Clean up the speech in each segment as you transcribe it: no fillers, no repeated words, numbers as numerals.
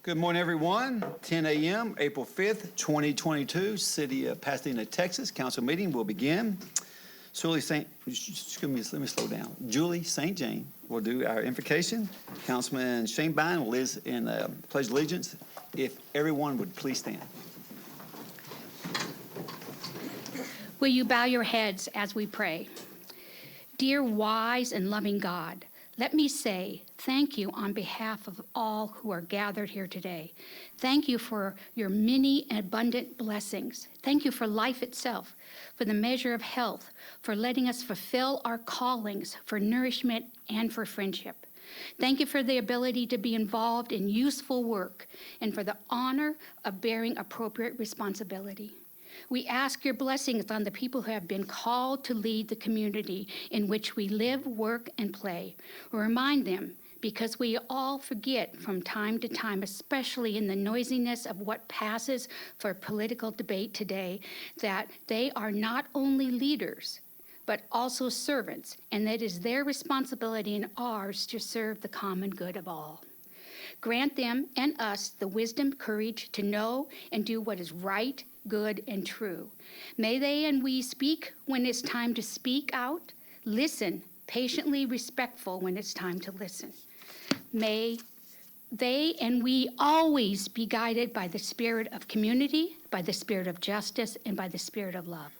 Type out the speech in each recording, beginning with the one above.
Good morning, everyone. 10 a.m., April 5th, 2022, City of Pasadena, Texas. Council meeting will begin. Julie St. Jane will do our invocation. Councilman Shane Bine will lead us in the Pledge of Allegiance. If everyone would please stand. Will you bow your heads as we pray? Dear wise and loving God, let me say thank you on behalf of all who are gathered here today. Thank you for your many and abundant blessings. Thank you for life itself, for the measure of health, for letting us fulfill our callings, for nourishment, and for friendship. Thank you for the ability to be involved in useful work and for the honor of bearing appropriate responsibility. We ask your blessings on the people who have been called to lead the community in which we live, work, and play. Remind them, because we all forget from time to time, especially in the noisiness of what passes for political debate today, that they are not only leaders, but also servants, and that it is their responsibility and ours to serve the common good of all. Grant them and us the wisdom, courage to know and do what is right, good, and true. May they and we speak when it's time to speak out, listen, patiently respectful when it's time to listen. May they and we always be guided by the spirit of community, by the spirit of justice, and by the spirit of love.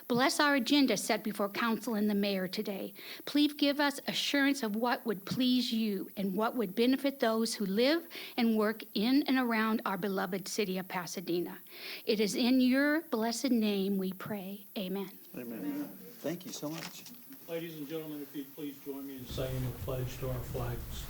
Bless our agenda set before council and the mayor today. Please give us assurance of what would please you and what would benefit those who live and work in and around our beloved city of Pasadena. It is in your blessed name we pray. Amen. Amen. Thank you so much. Ladies and gentlemen, if you'd please join me in saying the pledge to our flags.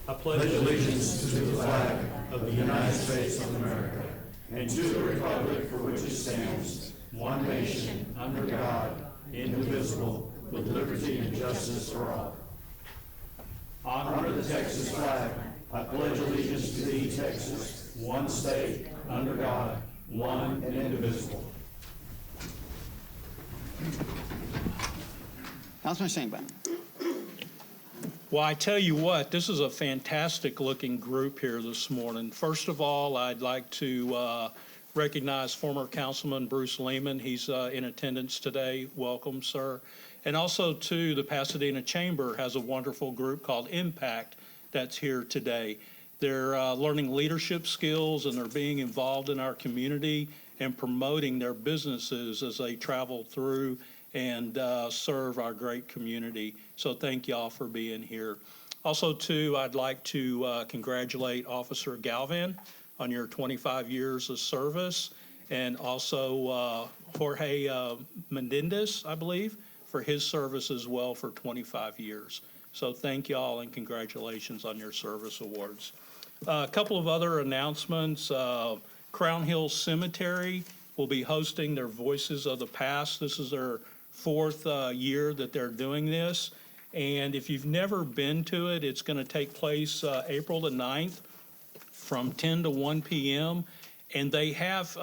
I pledge allegiance to the flag of the United States of America and to the republic for which it stands, one nation, under God, indivisible, with liberty and justice for all. Honor the Texas flag. I pledge allegiance to thee, Texas, one state, under God, one and indivisible. Councilman Shane Bine. Well, I tell you what, this is a fantastic looking group here this morning. First of all, I'd like to recognize former Councilman Bruce Lehman. He's in attendance today. Welcome, sir. And also, too, the Pasadena Chamber has a wonderful group called Impact that's here today. They're learning leadership skills and they're being involved in our community and promoting their businesses as they travel through and serve our great community. So thank y'all for being here. Also, too, I'd like to congratulate Officer Galvin on your 25 years of service, and also Jorge Mendendez, I believe, for his service as well for 25 years. So thank y'all and congratulations on your service awards. A couple of other announcements. Crown Hill Cemetery will be hosting their Voices of the Past. This is their fourth year that they're doing this. And if you've never been to it, it's going to take place April the 9th from 10 to 1 p.m. And they have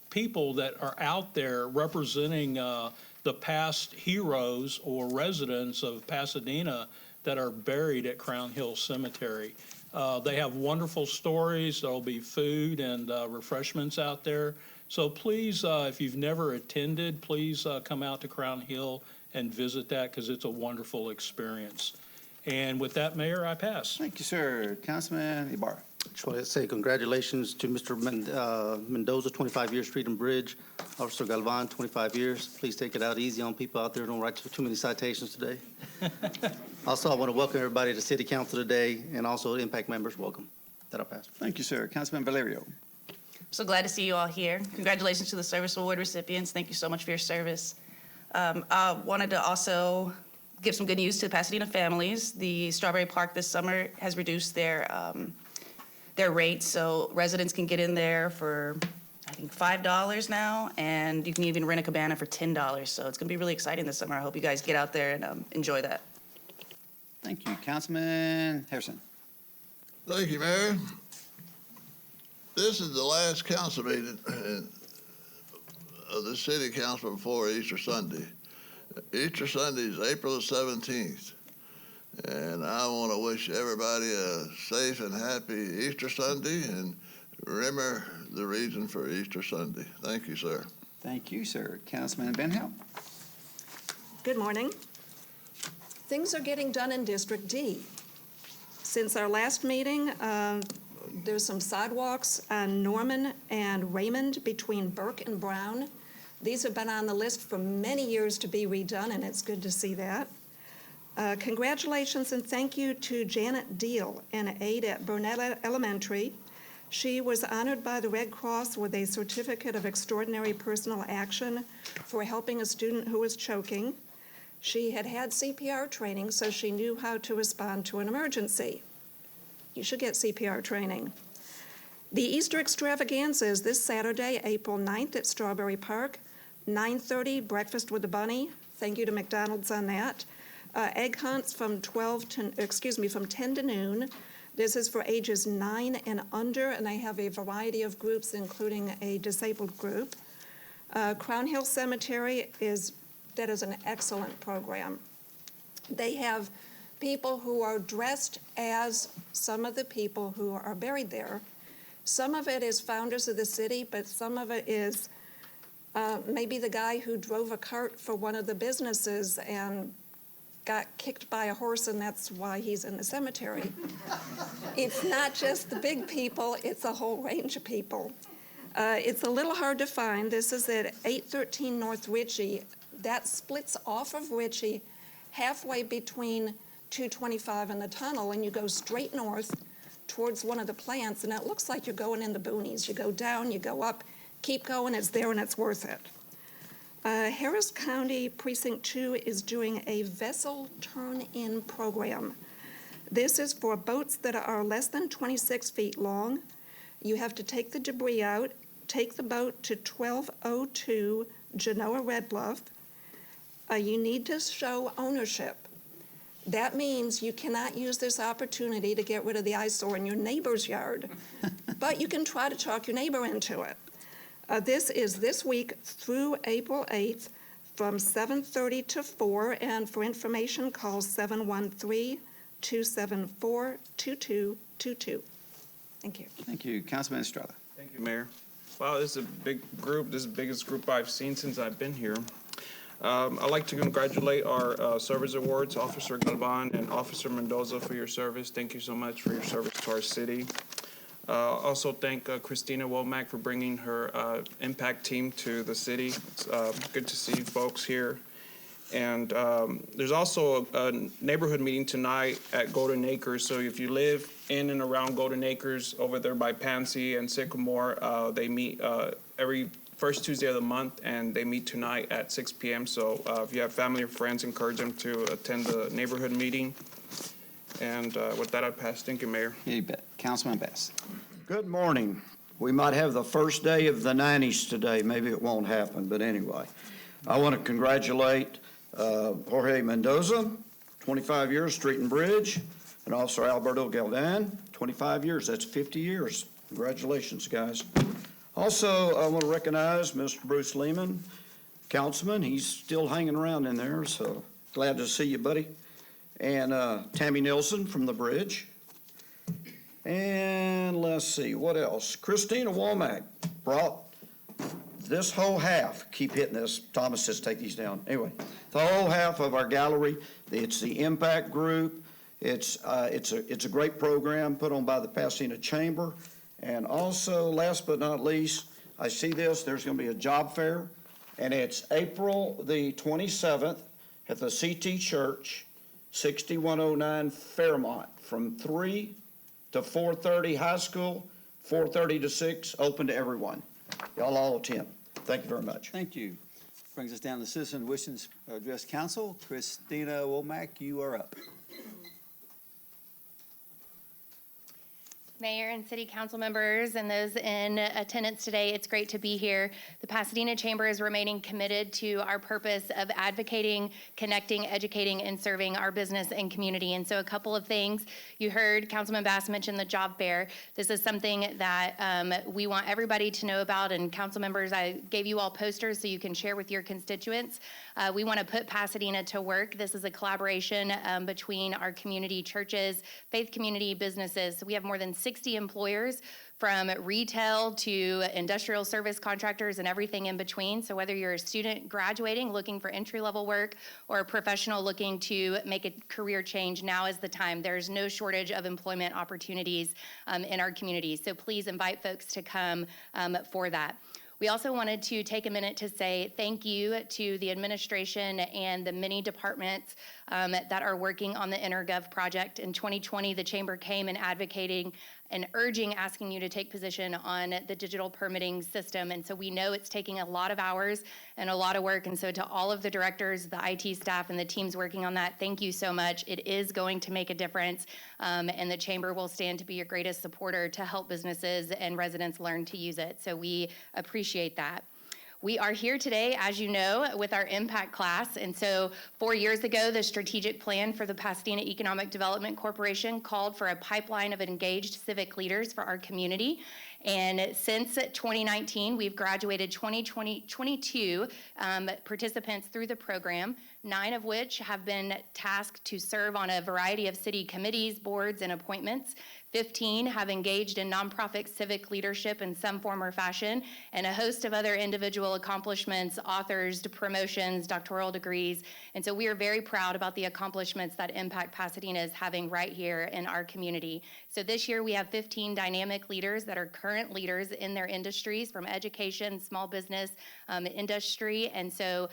people that are out there representing the past heroes or residents of Pasadena that are buried at Crown Hill Cemetery. They have wonderful stories. There'll be food and refreshments out there. So please, if you've never attended, please come out to Crown Hill and visit that because it's a wonderful experience. And with that, Mayor, I pass. Thank you, sir. Councilman Ibarra. Just want to say congratulations to Mr. Mendoza, 25 years Street and Bridge. Officer Galvan, 25 years. Please take it out easy on people out there. Don't write too many citations today. Also, I want to welcome everybody to City Council today, and also Impact members. Welcome. That'll pass. Thank you, sir. Councilman Valerio. So glad to see you all here. Congratulations to the service award recipients. Thank you so much for your service. I wanted to also give some good news to the Pasadena families. The Strawberry Park this summer has reduced their rates, so residents can get in there for, I think, $5 now, and you can even rent a cabana for $10. So it's going to be really exciting this summer. I hope you guys get out there and enjoy that. Thank you. Councilman Harrison. Thank you, Mayor. This is the last council meeting of the City Council before Easter Sunday. Easter Sunday is April the 17th. And I want to wish everybody a safe and happy Easter Sunday, and remember the reason for Easter Sunday. Thank you, sir. Thank you, sir. Councilman Van Help. Good morning. Things are getting done in District D. Since our last meeting, there's some sidewalks on Norman and Raymond between Burke and Brown. These have been on the list for many years to be redone, and it's good to see that. Congratulations and thank you to Janet Deal, an aide at Burnett Elementary. She was honored by the Red Cross with a Certificate of Extraordinary Personal Action for helping a student who was choking. She had had CPR training, so she knew how to respond to an emergency. You should get CPR training. The Easter extravaganza is this Saturday, April 9th at Strawberry Park, 9:30, breakfast with the bunny. Thank you to McDonald's on that. Egg hunts from 10 to noon. This is for ages 9 and under, and they have a variety of groups, including a disabled group. Crown Hill Cemetery is an excellent program. They have people who are dressed as some of the people who are buried there. Some of it is founders of the city, but some of it is maybe the guy who drove a cart for one of the businesses and got kicked by a horse, and that's why he's in the cemetery. It's not just the big people, it's a whole range of people. It's a little hard to find. This is at 813 North Ritchie. That splits off of Ritchie halfway between 225 and the tunnel, and you go straight north towards one of the plants, and it looks like you're going in the boonies. You go down, you go up, keep going, it's there and it's worth it. Harris County Precinct 2 is doing a vessel turn-in program. This is for boats that are less than 26 feet long. You have to take the debris out, take the boat to 1202 Genoa Red Bluff. You need to show ownership. That means you cannot use this opportunity to get rid of the eyesore in your neighbor's yard, but you can try to talk your neighbor into it. This is this week through April 8th from 7:30 to 4, and for information, call 713-274-2222. Thank you. Thank you. Councilman Estrada. Thank you, Mayor. Wow, this is a big group. This is the biggest group I've seen since I've been here. I'd like to congratulate our service awards, Officer Galvan and Officer Mendoza, for your service. Thank you so much for your service to our city. Also thank Christina Womack for bringing her impact team to the city. It's good to see folks here. And there's also a neighborhood meeting tonight at Golden Acres. So if you live in and around Golden Acres over there by Pansy and Sycamore, they meet every first Tuesday of the month, and they meet tonight at 6 p.m. So if you have family or friends, encourage them to attend the neighborhood meeting. And with that, I pass. Thank you, Mayor. You bet. Councilman Bass. Good morning. We might have the first day of the 90s today. Maybe it won't happen, but anyway. I want to congratulate Jorge Mendoza, 25 years, Street and Bridge, and Officer Alberto Galvan, 25 years. That's 50 years. Congratulations, guys. Also, I want to recognize Mr. Bruce Lehman, Councilman. He's still hanging around in there, so glad to see you, buddy. And Tammy Nilsson from the Bridge. And let's see, what else? Christina Womack brought this whole half. Keep hitting this. Thomas says take these down. Anyway, the whole half of our gallery. It's the Impact Group. It's a great program put on by the Pasadena Chamber. And also, last but not least, I see this. There's going to be a job fair, and it's April the 27th at the CT Church, 6109 Fairmont, from 3 to 4:30 high school, 4:30 to 6, open to everyone. Y'all all attend. Thank you very much. Thank you. Brings us down to citizen wishing to address council. Christina Womack, you are up. Mayor and City Council members and those in attendance today, it's great to be here. The Pasadena Chamber is remaining committed to our purpose of advocating, connecting, educating, and serving our business and community. And so a couple of things. You heard Councilman Bass mention the job fair. This is something that we want everybody to know about. And council members, I gave you all posters so you can share with your constituents. We want to put Pasadena to work. This is a collaboration between our community churches, faith community, businesses. So we have more than 60 employers from retail to industrial service contractors and everything in between. So whether you're a student graduating, looking for entry-level work, or a professional looking to make a career change, now is the time. There's no shortage of employment opportunities in our community. So please invite folks to come for that. We also wanted to take a minute to say thank you to the administration and the many departments that are working on the InterGov project. In 2020, the Chamber came and advocating and asking you to take position on the digital permitting system. And so we know it's taking a lot of hours and a lot of work. And so to all of the directors, the IT staff, and the teams working on that, thank you so much. It is going to make a difference. And the Chamber will stand to be your greatest supporter to help businesses and residents learn to use it. So we appreciate that. We are here today, as you know, with our impact class. And so 4 years ago, the strategic plan for the Pasadena Economic Development Corporation called for a pipeline of engaged civic leaders for our community. And since 2019, we've graduated 22 participants through the program, 9 of which have been tasked to serve on a variety of city committees, boards, and appointments. 15 have engaged in nonprofit civic leadership in some form or fashion, and a host of other individual accomplishments, authors, promotions, doctoral degrees. And so we are very proud about the accomplishments that Impact Pasadena is having right here in our community. So this year we have 15 dynamic leaders that are current leaders in their industries, from education, small business, industry. And so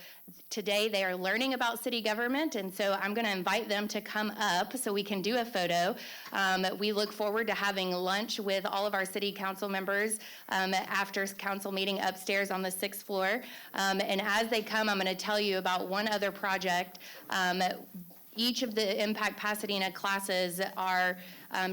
today they are learning about city government, and so I'm going to invite them to come up so we can do a photo. We look forward to having lunch with all of our city council members after council meeting upstairs on the 6th floor. And as they come, I'm going to tell you about one other project. Each of the Impact Pasadena classes are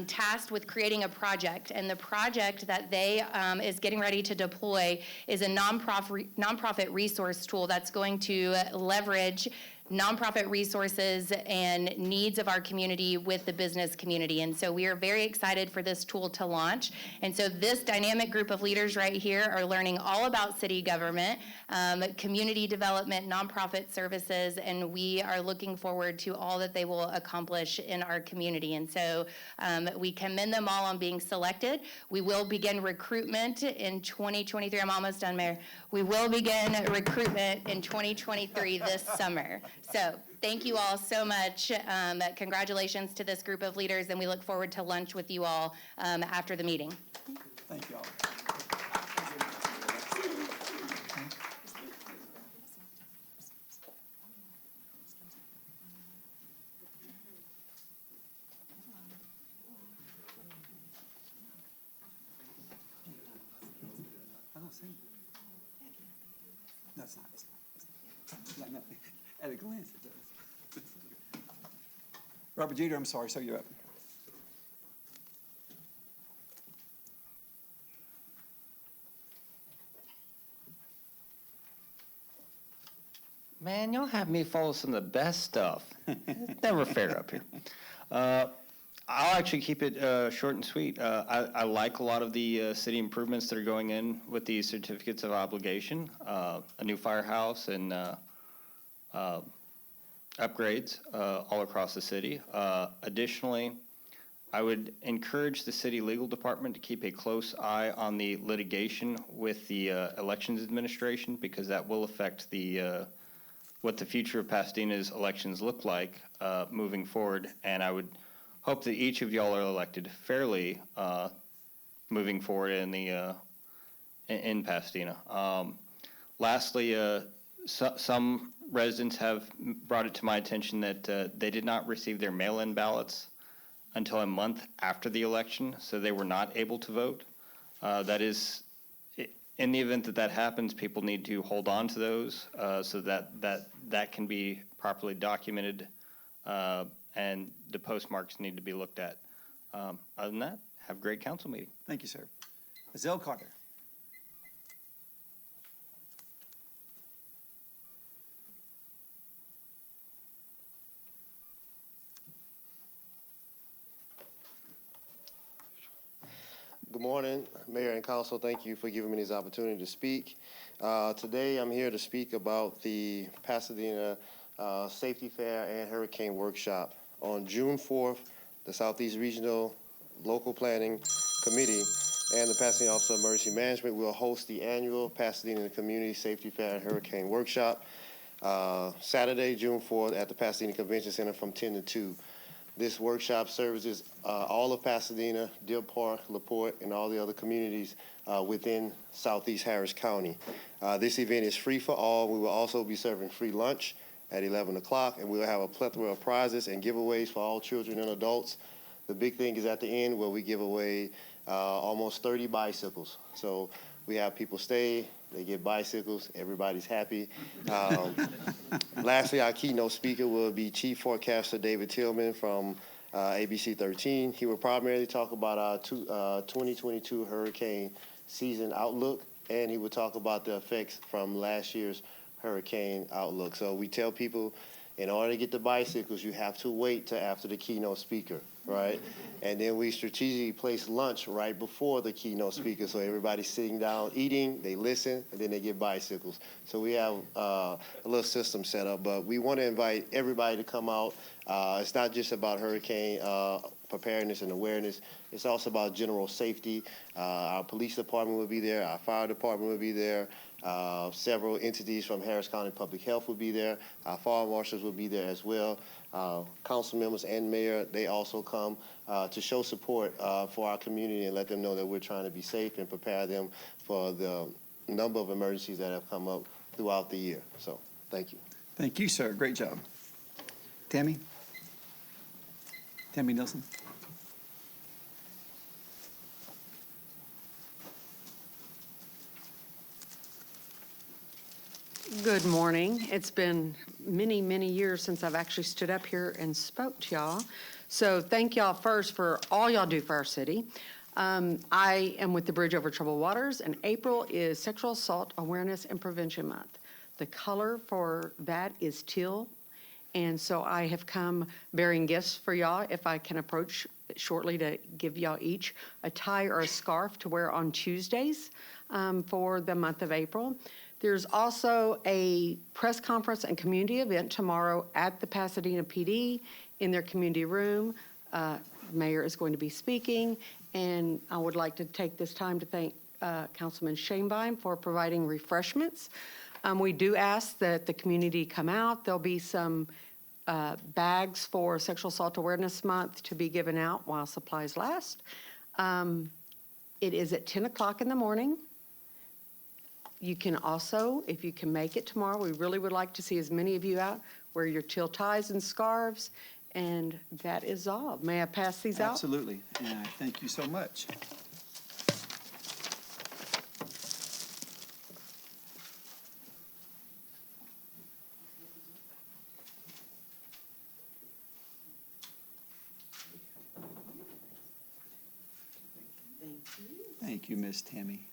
tasked with creating a project, and the project that they is getting ready to deploy is a nonprofit resource tool that's going to leverage nonprofit resources and needs of our community with the business community. And so we are very excited for this tool to launch. And so this dynamic group of leaders right here are learning all about city government, community development, nonprofit services, and we are looking forward to all that they will accomplish in our community. And so we commend them all on being selected. We will begin recruitment in 2023. I'm almost done, Mayor. We will begin recruitment in 2023 this summer. So thank you all so much. Congratulations to this group of leaders, and we look forward to lunch with you all after the meeting. Thank you all. I don't see. No, it's not. Yeah, no. At a glance, it does. Robert Jeter, I'm sorry, so you're up. Man, y'all have me follow some of the best stuff. It's never fair up here. I'll actually keep it short and sweet. I like a lot of the city improvements that are going in with the certificates of obligation, a new firehouse and upgrades all across the city. Additionally, I would encourage the city legal department to keep a close eye on the litigation with the elections administration, because that will affect the what the future of Pasadena's elections look like moving forward. And I would hope that each of y'all are elected fairly moving forward in the in Pasadena. Lastly, some residents have brought it to my attention that they did not receive their mail-in ballots until a month after the election, so they were not able to vote. That is, in the event that that happens, people need to hold on to those so that can be properly documented, and the postmarks need to be looked at. Other than that, have a great council meeting. Thank you, sir. Zell Carter. Good morning, Mayor and Council. Thank you for giving me this opportunity to speak. Today, I'm here to speak about the Pasadena Safety Fair and Hurricane Workshop. On June 4th, the Southeast Regional Local Planning Committee and the Pasadena Office of Emergency Management will host the annual Pasadena Community Safety Fair and Hurricane Workshop Saturday, June 4th at the Pasadena Convention Center from 10 to 2. This workshop services all of Pasadena, Deer Park, LaPorte, and all the other communities within Southeast Harris County. This event is free for all. We will also be serving free lunch at 11 o'clock, and we'll have a plethora of prizes and giveaways for all children and adults. The big thing is at the end where we give away almost 30 bicycles. So we have people stay, they get bicycles, everybody's happy. Lastly, our keynote speaker will be Chief Forecaster David Tillman from ABC 13. He will primarily talk about our 2022 hurricane season outlook, and he will talk about the effects from last year's hurricane outlook. So we tell people, in order to get the bicycles, you have to wait till after the keynote speaker, right? And then we strategically place lunch right before the keynote speaker, so everybody's sitting down, eating, they listen, and then they get bicycles. So we have a little system set up, but we want to invite everybody to come out. It's not just about hurricane preparedness and awareness. It's also about general safety. Our police department will be there. Our fire department will be there. Several entities from Harris County Public Health will be there. Our fire marshals will be there as well. Council members and mayor, they also come to show support for our community and let them know that we're trying to be safe and prepare them for the number of emergencies that have come up throughout the year. So, thank you. Thank you, sir. Great job. Tammy? Tammy Nelson? Good morning. It's been many, many years since I've actually stood up here and spoke to y'all. So thank y'all first for all y'all do for our city. I am with the Bridge Over Troubled Waters, and April is Sexual Assault Awareness and Prevention Month. The color for that is teal, and so I have come bearing gifts for y'all if I can approach shortly to give y'all each a tie or a scarf to wear on Tuesdays for the month of April. There's also a press conference and community event tomorrow at the Pasadena PD in their community room. Mayor is going to be speaking, and I would like to take this time to thank Councilman Shanebein for providing refreshments. We do ask that the community come out. There'll be some bags for Sexual Assault Awareness Month to be given out while supplies last. It is at 10 o'clock in the morning. You can also, if you can make it tomorrow, we really would like to see as many of you out, wear your teal ties and scarves, and that is all. May I pass these out? Absolutely. And I thank you so much. Thank you, Miss Tammy.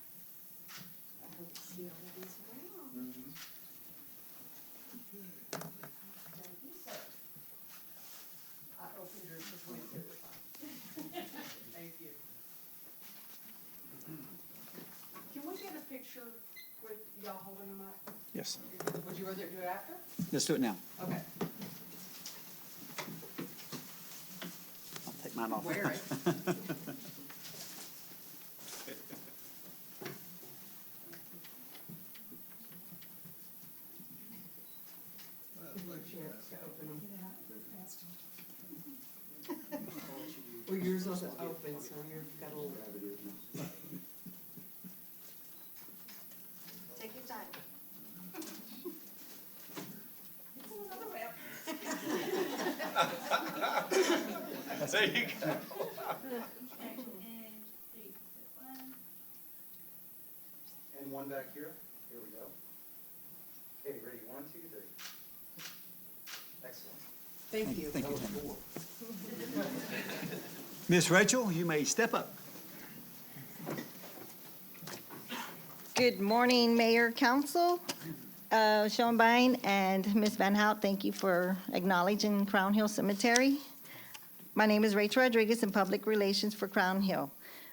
Thank you. Can we get a picture with y'all holding them up? Yes. Would you rather do it after? Let's do it now. Okay. I'll take mine off. Wear it. Well, yours wasn't open, so you've got a little. Take your time. There you go. And one back here. Here we go. Okay, ready? 1, 2, 3. Excellent. Thank you. Thank you, Tammy. Miss Rachel, you may step up. Good morning, Mayor, Council. Schoenbein and Ms. Van Hout, thank you for acknowledging Crown Hill Cemetery. My name is Rachel Rodriguez in Public Relations for Crown Hill.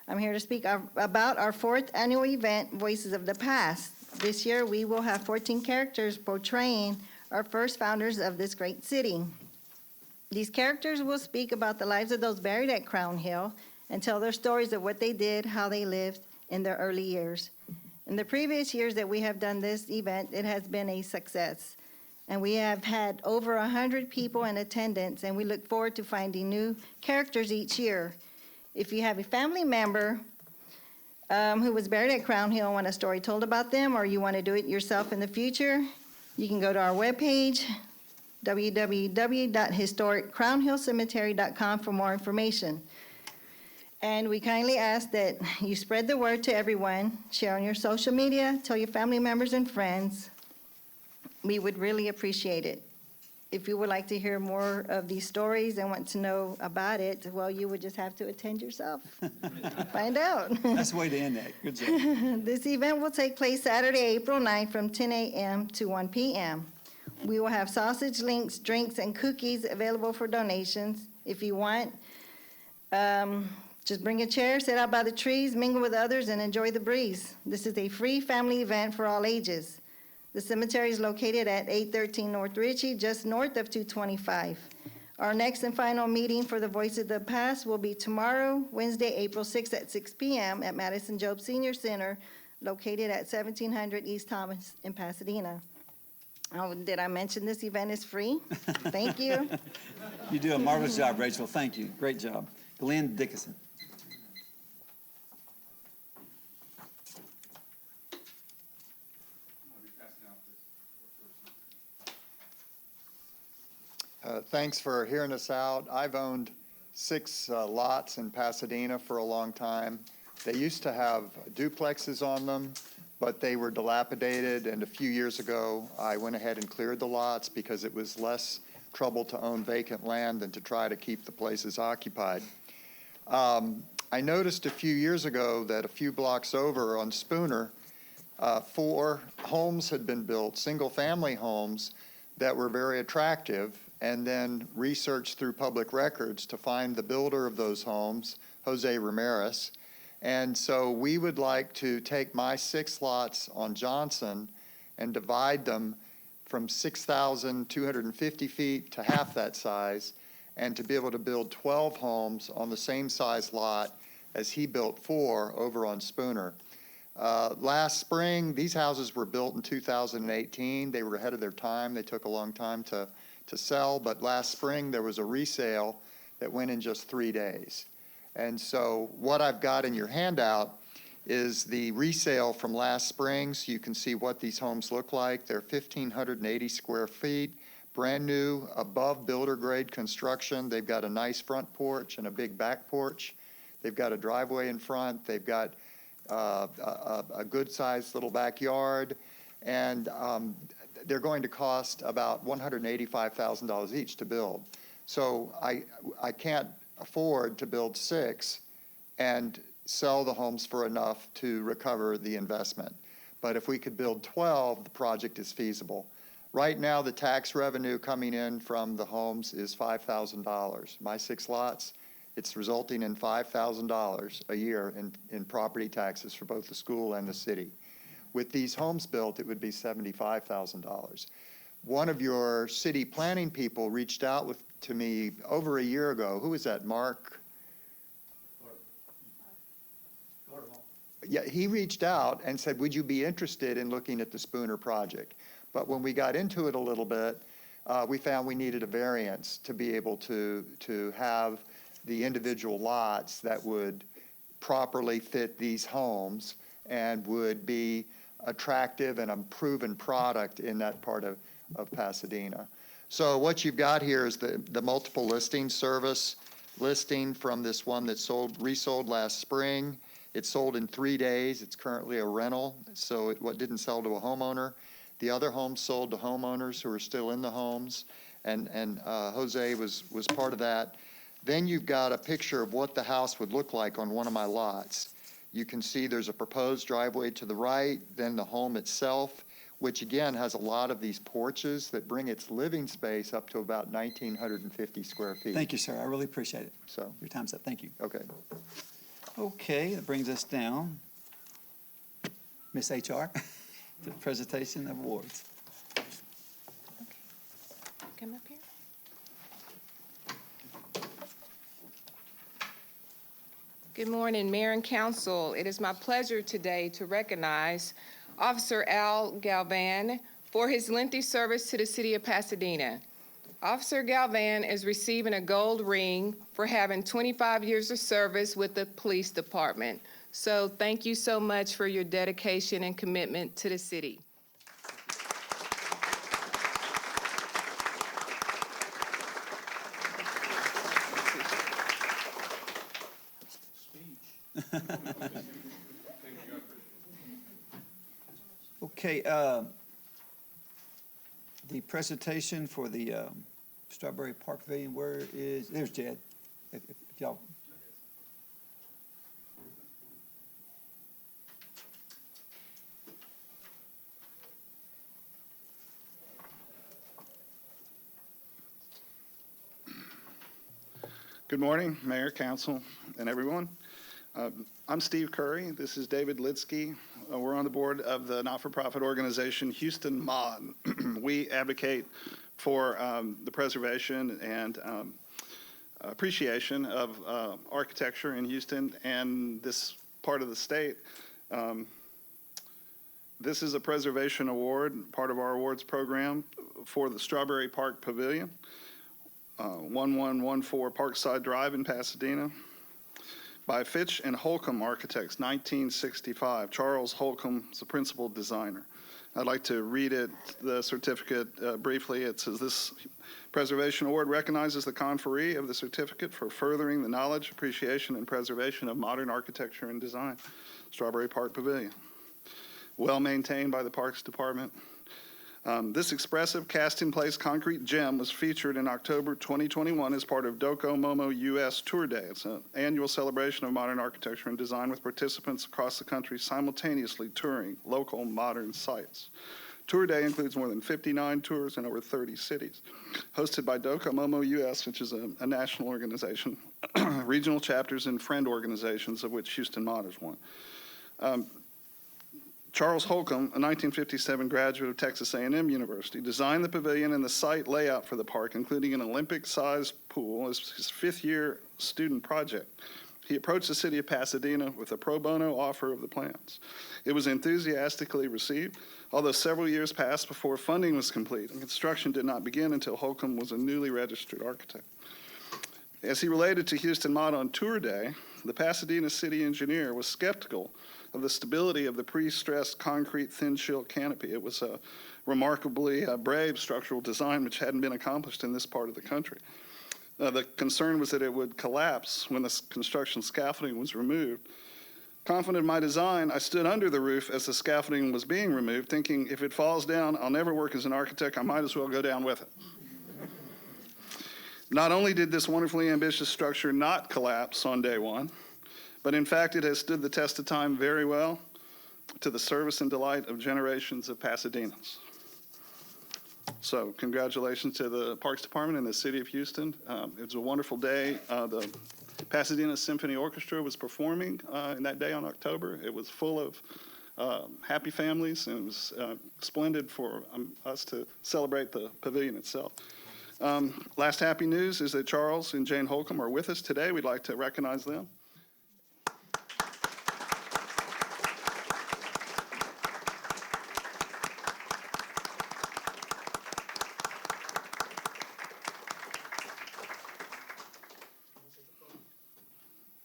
I'm here to speak about our 4th annual event, Voices of the Past. This year, we will have 14 characters portraying our first founders of this great city. These characters will speak about the lives of those buried at Crown Hill and tell their stories of what they did, how they lived in their early years. In the previous years that we have done this event, it has been a success. And we have had over 100 people in attendance, and we look forward to finding new characters each year. If you have a family member who was buried at Crown Hill and want a story told about them, or you want to do it yourself in the future, you can go to our webpage, www.historiccrownhillcemetery.com, for more information. And we kindly ask that you spread the word to everyone, share on your social media, tell your family members and friends. We would really appreciate it. If you would like to hear more of these stories and want to know about it, well, you would just have to attend yourself. Find out. That's the way to end that. Good job. This event will take place Saturday, April 9th from 10 a.m. to 1 p.m. We will have sausage links, drinks, and cookies available for donations. If you want, just bring a chair, sit out by the trees, mingle with others, and enjoy the breeze. This is a free family event for all ages. The cemetery is located at 813 North Ritchie, just north of 225. Our next and final meeting for the Voice of the Past will be tomorrow, Wednesday, April 6th at 6 p.m. at Madison Job Senior Center, located at 1700 East Thomas in Pasadena. Oh, did I mention this event is free? Thank you. You do a marvelous job, Rachel. Thank you. Great job. Glenn Dickinson. Thanks for hearing us out. I've owned 6 lots in Pasadena for a long time. They used to have duplexes on them, but they were dilapidated, and a few years ago, I went ahead and cleared the lots because it was less trouble to own vacant land than to try to keep the places occupied. I noticed a few years ago that a few blocks over on Spooner, 4 homes had been built, single-family homes, that were very attractive, and then researched through public records to find the builder of those homes, Jose Ramirez. And so we would like to take my 6 lots on Johnson and divide them from 6,250 feet to half that size, and to be able to build 12 homes on the same size lot as he built 4 over on Spooner. Last spring, these houses were built in 2018. They were ahead of their time. They took a long time to sell, but last spring there was a resale that went in just 3 days. And so what I've got in your handout is the resale from last spring, so you can see what these homes look like. They're 1,580 square feet, brand new, above builder grade construction. They've got a nice front porch and a big back porch. They've got a driveway in front. They've got a good-sized little backyard, and they're going to cost about $185,000 each to build. So I can't afford to build 6 and sell the homes for enough to recover the investment. But if we could build 12, the project is feasible. Right now, the tax revenue coming in from the homes is $5,000. My 6 lots, it's resulting in $5,000 a year in property taxes for both the school and the city. With these homes built, it would be $75,000. One of your city planning people reached out to me over a year ago. Who was that, Mark? Yeah, he reached out and said, would you be interested in looking at the Spooner project? But when we got into it a little bit, we found we needed a variance to be able to have the individual lots that would properly fit these homes and would be attractive and a proven product in that part of Pasadena. So what you've got here is the multiple listing service listing from this one that resold last spring. It sold in 3 days. It's currently a rental, so what didn't sell to a homeowner. The other homes sold to homeowners who are still in the homes, and Jose was part of that. Then you've got a picture of what the house would look like on one of my lots. You can see there's a proposed driveway to the right, then the home itself, which again has a lot of these porches that bring its living space up to about 1,950 square feet. Thank you, sir. I really appreciate it. So, Your time's up. Thank you. okay. Okay, that brings us down. Miss HR, the presentation of awards. Come up here. Good morning, Mayor and Council. It is my pleasure today to recognize Officer Al Galvan for his lengthy service to the city of Pasadena. Officer Galvan is receiving a gold ring for having 25 years of service with the police department. So thank you so much for your dedication and commitment to the city. Okay, the presentation for the Strawberry Park Pavilion, there's Jed. If y'all. Good morning, Mayor, Council, and everyone. I'm Steve Curry. This is David Litsky. We're on the board of the not-for-profit organization Houston Mod. We advocate for the preservation and appreciation of architecture in Houston and this part of the state. This is a preservation award, part of our awards program for the Strawberry Park Pavilion, 1114 Parkside Drive in Pasadena, by Fitch and Holcomb Architects, 1965. Charles Holcomb is the principal designer. I'd like to read it, the certificate briefly. It says, this preservation award recognizes the conferee of the certificate for furthering the knowledge, appreciation, and preservation of modern architecture and design. Strawberry Park Pavilion. Well maintained by the Parks Department. This expressive cast-in-place concrete gem was featured in October 2021 as part of Doko Momo US Tour Day. It's an annual celebration of modern architecture and design with participants across the country simultaneously touring local modern sites. Tour Day includes more than 59 tours in over 30 cities. Hosted by Doko Momo US, which is a national organization, regional chapters and friend organizations, of which Houston Mod is one. Charles Holcomb, a 1957 graduate of Texas A&M University, designed the pavilion and the site layout for the park, including an Olympic-sized pool, as his fifth-year student project. He approached the city of Pasadena with a pro bono offer of the plans. It was enthusiastically received, although several years passed before funding was complete, and construction did not begin until Holcomb was a newly registered architect. As he related to Houston Mod on tour day, the Pasadena city engineer was skeptical of the stability of the pre-stressed concrete thin shield canopy. It was a remarkably brave structural design which hadn't been accomplished in this part of the country. The concern was that it would collapse when the construction scaffolding was removed. Confident in my design, I stood under the roof as the scaffolding was being removed, thinking if it falls down, I'll never work as an architect, I might as well go down with it. Not only did this wonderfully ambitious structure not collapse on day one, but in fact, it has stood the test of time very well to the service and delight of generations of Pasadenans. So congratulations to the Parks Department and the City of Houston. It was a wonderful day. The Pasadena Symphony Orchestra was performing in that day on October. It was full of happy families, and it was splendid for us to celebrate the pavilion itself. Last happy news is that Charles and Jane Holcomb are with us today. We'd like to recognize them.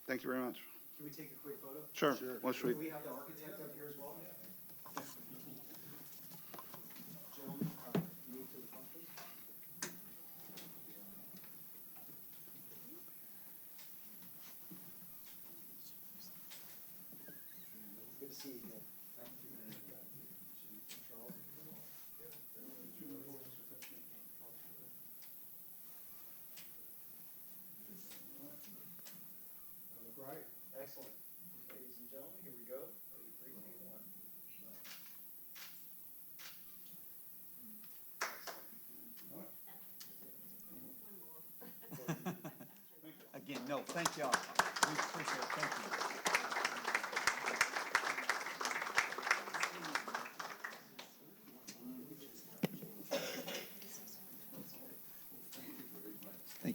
Thank you very much. Can we take a quick photo? Sure. What should Do we have the architect up here as well? Gentlemen, move to the front, please. Good to see you again. Thank you. Charles? Look right. Excellent. Ladies and gentlemen, here we go. Ready, 3, 2, 1. Again, no, thank y'all. We appreciate it. Thank you.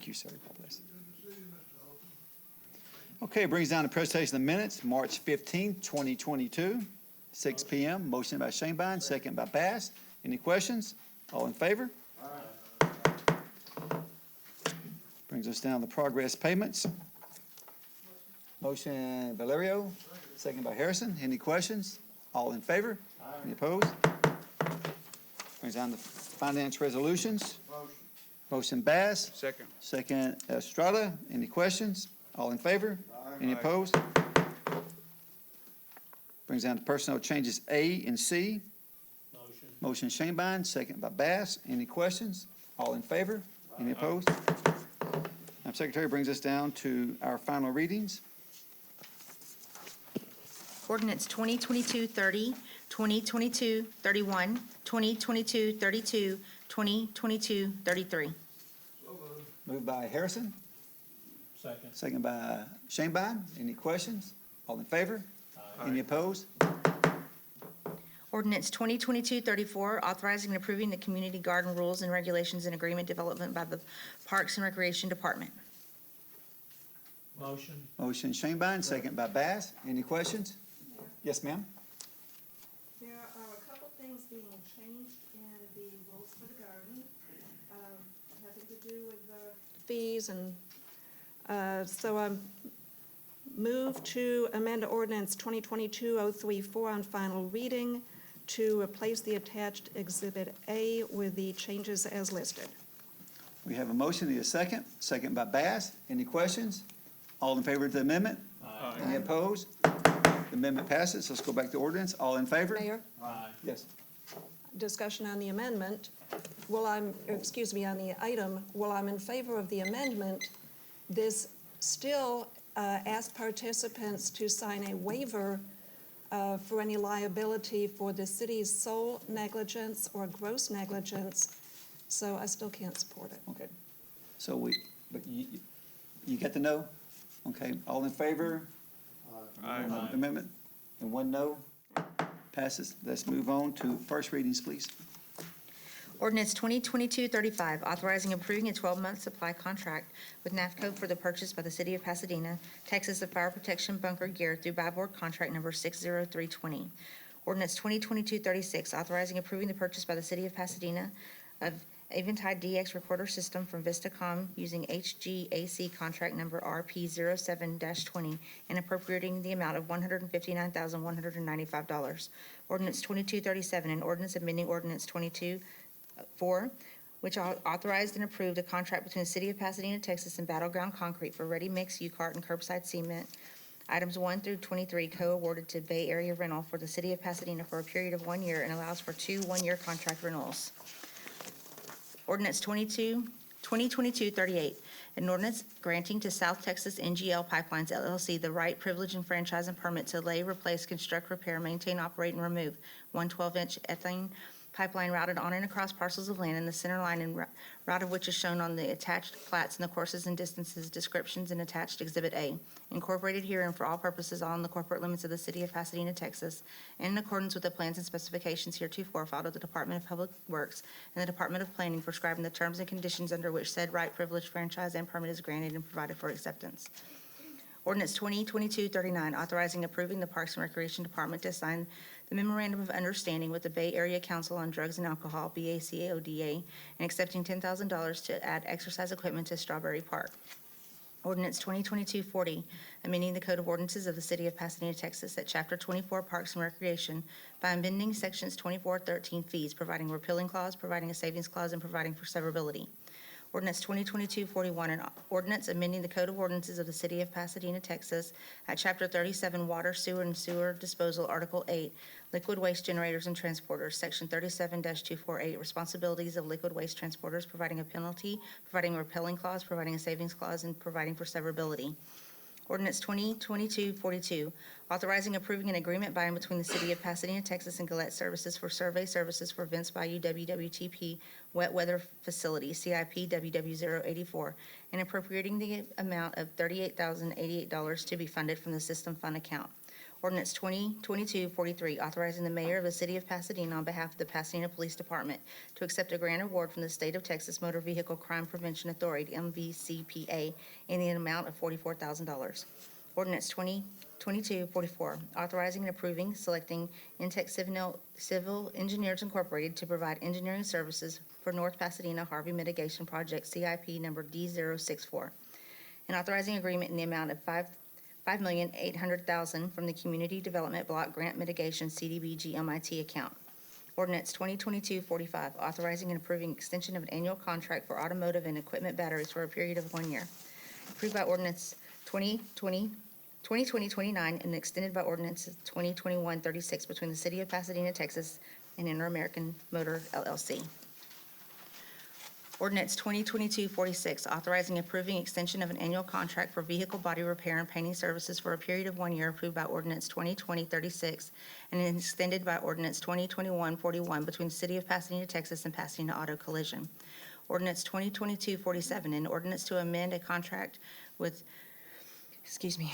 Thank you, sir. God bless. Okay, brings down the presentation of the minutes, March 15th, 2022, 6 p.m. Motion by Shanebine, second by Bass. Any questions? All in favor? Brings us down to progress payments. Motion Valerio, second by Harrison. Any questions? All in favor? Any opposed? Brings down the finance resolutions. Motion Bass, Second. second Estrada. Any questions? All in favor? Any opposed? Brings down to personnel changes A and C. Motion Shanebine, second by Bass. Any questions? All in favor? Any opposed? Madam Secretary, brings us down to our final readings. Ordinance 2022-30, 2022-31, 2022-32, 2022-33. Moved by Harrison, Second. second by Shanebine. Any questions? All in favor? Any opposed? Ordinance 2022-34, authorizing and approving the community garden rules and regulations and agreement development by the Parks and Recreation Department. Motion. Motion Shanebine, second by Bass. Any questions? Yes, ma'am. There are a couple things being changed in the rules for the garden, having to do with the fees and, so I move to amend ordinance 2022-034 on final reading to replace the attached Exhibit A with the changes as listed. We have a motion, need a second. Second by Bass. Any questions? All in favor of the amendment? Any opposed? The amendment passes. Let's go back to ordinance. All in favor? Mayor, Yes. discussion on the amendment. On the item, while I'm in favor of the amendment, this still asks participants to sign a waiver for any liability for the city's sole negligence or gross negligence, so I still can't support it. Okay. So but you get the no? Okay, all in favor? of the amendment? And one no? Passes. Let's move on to first readings, please. Ordinance 2022-35, authorizing and approving a 12-month supply contract with NAFCO for the purchase by the City of Pasadena, Texas, of fire protection bunker gear through buy board contract number 60320. Ordinance 2022-36, authorizing and approving the purchase by the City of Pasadena of Aventide DX recorder system from Vistacom using HGAC contract number RP07-20 and appropriating the amount of $159,195. Ordinance 2237, an ordinance amending ordinance 22-4, which authorized and approved a contract between the City of Pasadena, Texas and Battleground Concrete for ready-mix U-Cart and curbside cement. Items 1 through 23 co-awarded to Bay Area Rental for the City of Pasadena for a period of 1 year and allows for 2 one-year contract renewals. Ordinance 2022-38, an ordinance granting to South Texas NGL Pipelines LLC the right, privilege, and franchise and permit to lay, replace, construct, repair, maintain, operate, and remove 112-inch ethane pipeline routed on and across parcels of land in the center line and route of which is shown on the attached plats and the courses and distances, descriptions, and attached Exhibit A, incorporated herein for all purposes on the corporate limits of the City of Pasadena, Texas, and in accordance with the plans and specifications heretofore filed with the Department of Public Works and the Department of Planning, prescribing the terms and conditions under which said right, privilege, franchise, and permit is granted and provided for acceptance. Ordinance 2022-39, authorizing and approving the Parks and Recreation Department to sign the Memorandum of Understanding with the Bay Area Council on Drugs and Alcohol, BACAODA, and accepting $10,000 to add exercise equipment to Strawberry Park. Ordinance 2022-40, amending the Code of Ordinances of the City of Pasadena, Texas at Chapter 24 Parks and Recreation by amending Sections 24-13 fees, providing a repealing clause, providing a savings clause, and providing for severability. Ordinance 2022-41, an ordinance amending the Code of Ordinances of the City of Pasadena, Texas at Chapter 37 Water, Sewer, and Sewer Disposal, Article 8, Liquid Waste Generators and Transporters, Section 37-248, Responsibilities of Liquid Waste Transporters, providing a penalty, providing a repelling clause, providing a savings clause, and providing for severability. Ordinance 2022-42, authorizing approving an agreement by and between the City of Pasadena, Texas and Gillette Services for survey services for Vince Bayou WWTP Wet Weather Facility, CIP WW084, and appropriating the amount of $38,088 to be funded from the System Fund account. Ordinance 2022-43, authorizing the mayor of the city of Pasadena on behalf of the Pasadena Police Department to accept a grant award from the State of Texas Motor Vehicle Crime Prevention Authority, Mvcpa, in the amount of $44,000. Ordinance 2022-44, authorizing and approving selecting Intech Civil Engineers Incorporated to provide engineering services for North Pasadena Harvey Mitigation Project CIP number D064, and authorizing agreement in the amount of $5,800,000 from the Community Development Block Grant Mitigation CDBG MIT account. Ordinance 2022-45, authorizing and approving extension of an annual contract for automotive and equipment batteries for a period of 1 year. Approved by Ordinance 2020-29 and extended by Ordinance 2021-36 between the City of Pasadena, Texas and Inter-American Motor LLC. Ordinance 2022-46, authorizing approving extension of an annual contract for vehicle body repair and painting services for a period of 1 year, approved by Ordinance 2020-36 and extended by Ordinance 2021-41 between the City of Pasadena, Texas and Pasadena Auto Collision. Ordinance 2022-47, an ordinance to amend a contract with, excuse me,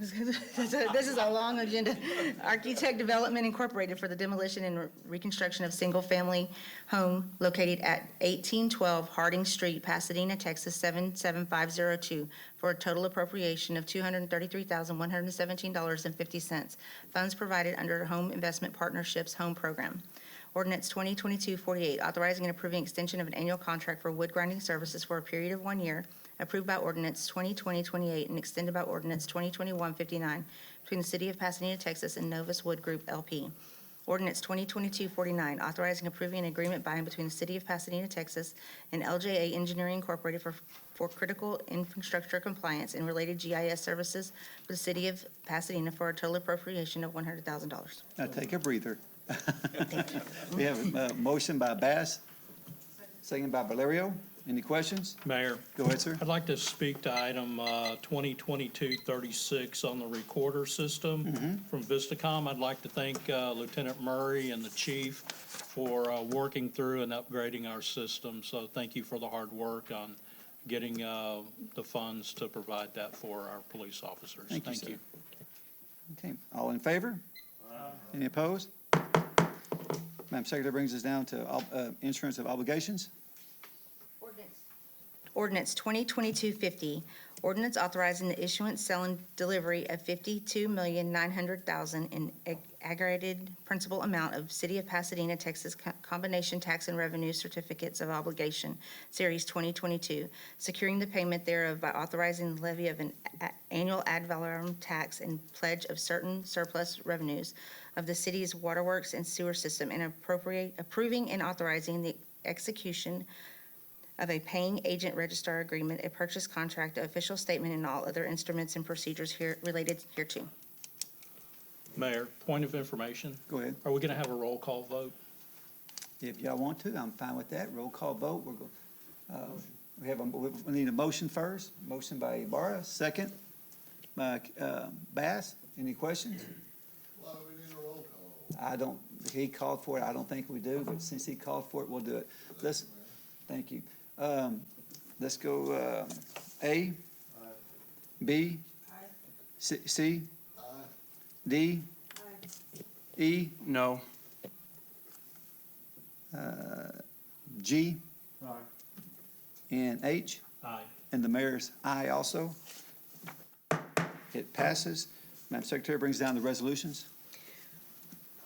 this is a long agenda. Architect Development Incorporated for the demolition and reconstruction of single-family home located at 1812 Harding Street, Pasadena, Texas 77502, for a total appropriation of $233,117.50. Funds provided under Home Investment Partnerships Home Program. Ordinance 2022-48, authorizing and approving extension of an annual contract for wood grinding services for a period of 1 year, approved by Ordinance 2020-28 and extended by Ordinance 2021-59 between the City of Pasadena, Texas and Novus Wood Group, LP. Ordinance 2022-49, authorizing approving an agreement by and between the City of Pasadena, Texas and LJA Engineering Incorporated for critical infrastructure compliance and related GIS services for the City of Pasadena for a total appropriation of $100,000. Now take a breather. We have a motion by Bass, second by Valerio. Any questions? Mayor, Go ahead, sir. I'd like to speak to item 2022-36 on the recorder system from Vistacom. I'd like to thank Lieutenant Murray and the chief for working through and upgrading our system. So thank you for the hard work on getting the funds to provide that for our police officers. Thank you, sir. Okay, all in favor? Any opposed? Madam Secretary brings us down to insurance of obligations. Ordinance 2022-50, ordinance authorizing the issuance, sale, and delivery of $52,900,000 in aggregated principal amount of City of Pasadena, Texas combination tax and revenue certificates of obligation, Series 2022, securing the payment thereof by authorizing the levy of an annual ad valorem tax and pledge of certain surplus revenues of the city's waterworks and sewer system, and approving and authorizing the execution of a paying agent registrar agreement, a purchase contract, an official statement, and all other instruments and procedures related hereto. Mayor, point of information. Go ahead. Are we going to have a roll call vote? If y'all want to, I'm fine with that. Roll call vote. We need a motion first. Motion by Ibarra, second by Bass. Any questions? Why do we need a roll call? He called for it. I don't think we do, but since he called for it, we'll do it. Thank you. Let's go A, B, C, D, E, No. G, and H, Aye. and the mayor's aye also. It passes. Madam Secretary brings down the resolutions.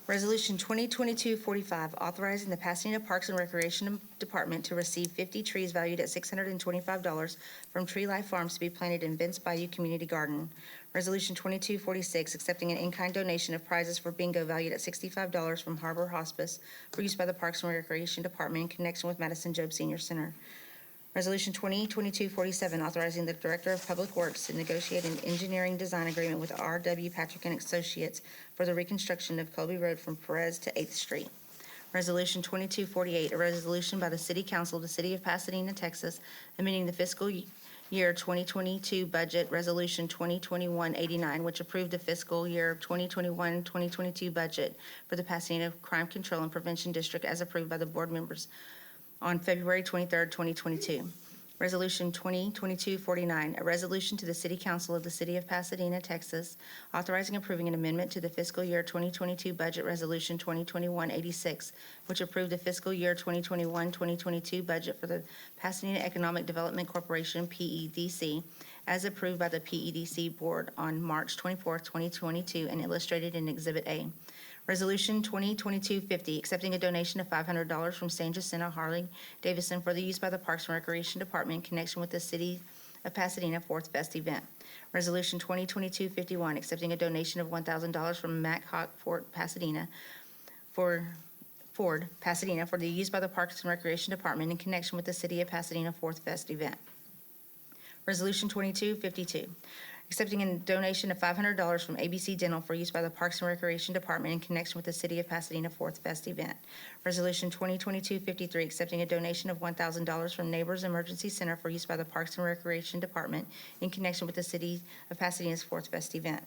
Resolution 2022-45, authorizing the Pasadena Parks and Recreation Department to receive 50 trees valued at $625 from Tree Life Farms to be planted in Vince Bayou Community Garden. Resolution 22-46, accepting an in-kind donation of prizes for bingo valued at $65 from Harbor Hospice for use by the Parks and Recreation Department in connection with Madison Job Senior Center. Resolution 2022-47, authorizing the Director of Public Works to negotiate an engineering design agreement with R.W. Patrick and Associates for the reconstruction of Colby Road from Perez to 8th Street. Resolution 22-48, a resolution by the City Council of the City of Pasadena, Texas, amending the fiscal year 2022 budget, Resolution 2021-89, which approved the fiscal year 2021-2022 budget for the Pasadena Crime Control and Prevention District as approved by the board members on February 23, 2022. Resolution 2022-49, a resolution to the City Council of the City of Pasadena, Texas, authorizing approving an amendment to the fiscal year 2022 budget resolution 2021-86, which approved the fiscal year 2021-2022 budget for the Pasadena Economic Development Corporation, PEDC, as approved by the PEDC Board on March 24, 2022, and illustrated in Exhibit A. Resolution 2022-50, accepting a donation of $500 from San Jacinto Harley Davidson for the use by the Parks and Recreation Department in connection with the City of Pasadena Fourth Fest event. Resolution 2022-51, accepting a donation of $1,000 from Mack Hawk Ford Pasadena for the use by the Parks and Recreation Department in connection with the City of Pasadena Fourth Fest event. Resolution 22-52, accepting a donation of $500 from ABC Dental for use by the Parks and Recreation Department in connection with the City of Pasadena Fourth Fest event. Resolution 2022-53, accepting a donation of $1,000 from Neighbors Emergency Center for use by the Parks and Recreation Department in connection with the City of Pasadena's Fourth Fest event.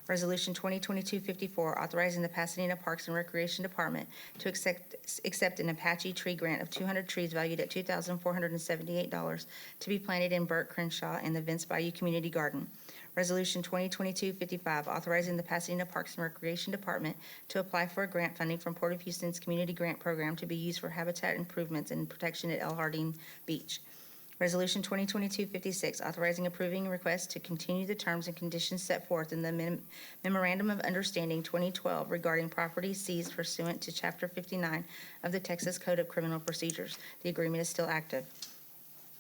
Resolution 2022-54, authorizing the Pasadena Parks and Recreation Department to accept an Apache tree grant of 200 trees valued at $2,478 to be planted in Burt Crenshaw and the Vince Bayou Community Garden. Resolution 2022-55, authorizing the Pasadena Parks and Recreation Department to apply for a grant funding from Port of Houston's Community Grant Program to be used for habitat improvements and protection at El Jardín Beach. Resolution 2022-56, authorizing approving request to continue the terms and conditions set forth in the Memorandum of Understanding 2012 regarding property seized pursuant to Chapter 59 of the Texas Code of Criminal Procedures. The agreement is still active.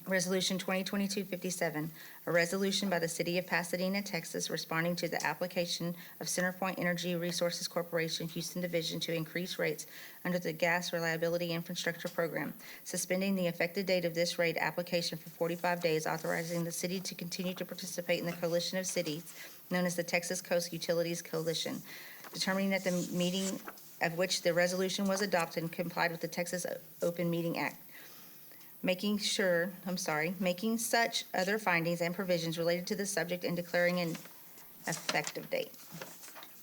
Resolution 2022-57, a resolution by the City of Pasadena, Texas, responding to the application of CenterPoint Energy Resources Corporation, Houston Division, to increase rates under the Gas Reliability Infrastructure Program, suspending the effective date of this rate application for 45 days, authorizing the city to continue to participate in the coalition of cities known as the Texas Coast Utilities Coalition, determining that the meeting of which the resolution was adopted and complied with the Texas Open Meeting Act. Making such other findings and provisions related to the subject and declaring an effective date.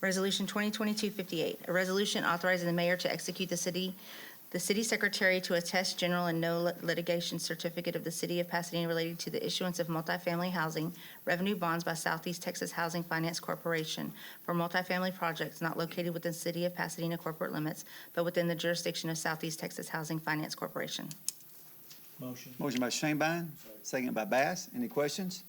Resolution 2022-58, a resolution authorizing the mayor to execute the city secretary to attest general and no litigation certificate of the City of Pasadena related to the issuance of multifamily housing revenue bonds by Southeast Texas Housing Finance Corporation for multifamily projects not located within the City of Pasadena corporate limits, but within the jurisdiction of Southeast Texas Housing Finance Corporation. Motion by Shanebine, second by Bass. Any questions?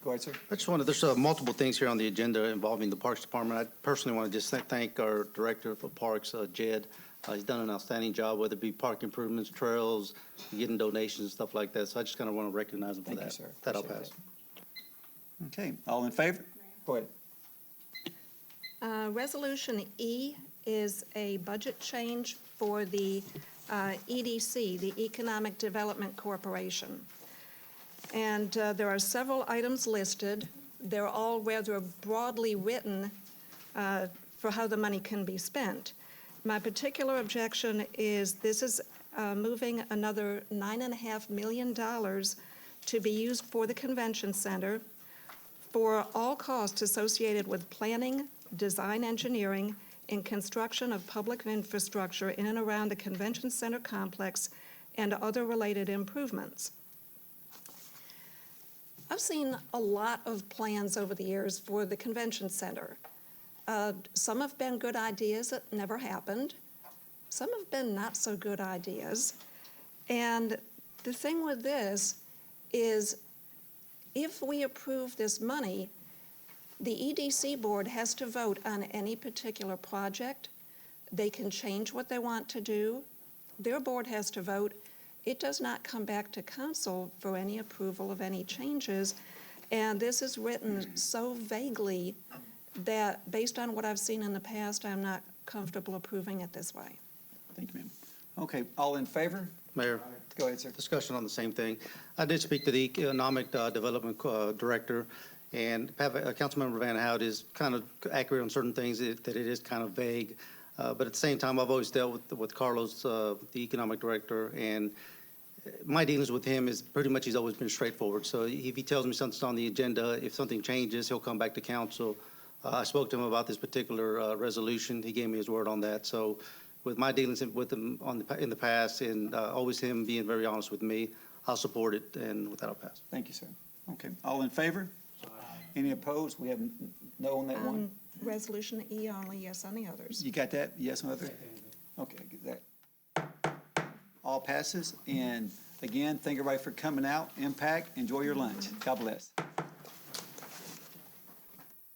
Go ahead, sir. I just wanted, there's multiple things here on the agenda involving the Parks Department. I personally want to just thank our Director of Parks, Jed. He's done an outstanding job, whether it be park improvements, trails, getting donations, and stuff like that. So I just kind of want to recognize him for that. Thank you, sir. That I'll Appreciate pass. Okay, all in favor? Go ahead. Resolution E is a budget change for the EDC, the Economic Development Corporation. And there are several items listed. They're all rather broadly written for how the money can be spent. My particular objection is this is moving another $9.5 million to be used for the convention center for all costs associated with planning, design engineering, and construction of public infrastructure in and around the convention center complex and other related improvements. I've seen a lot of plans over the years for the convention center. Some have been good ideas that never happened. Some have been not so good ideas. And the thing with this is if we approve this money, the EDC board has to vote on any particular project. They can change what they want to do. Their board has to vote. It does not come back to council for any approval of any changes. And this is written so vaguely that based on what I've seen in the past, I'm not comfortable approving it this way. Thank you, ma'am. Okay, all in favor? Mayor, Go ahead, sir. discussion on the same thing. I did speak to the Economic Development Director, and Councilmember Van Hout is kind of accurate on certain things, that it is kind of vague. But at the same time, I've always dealt with Carlos, the Economic Director, and my dealings with him is pretty much he's always been straightforward. So if he tells me something's on the agenda, if something changes, he'll come back to council. I spoke to him about this particular resolution. He gave me his word on that. So with my dealings with him in the past, and always him being very honest with me, I'll support it, and with that, I'll pass. Thank you, sir. Okay, all in favor? Any opposed? We have no on that one? Resolution E only, yes on the others. You got that? Yes, no other? Okay, get that. All passes, and again, thank everybody for coming out. Impact, enjoy your lunch. God bless.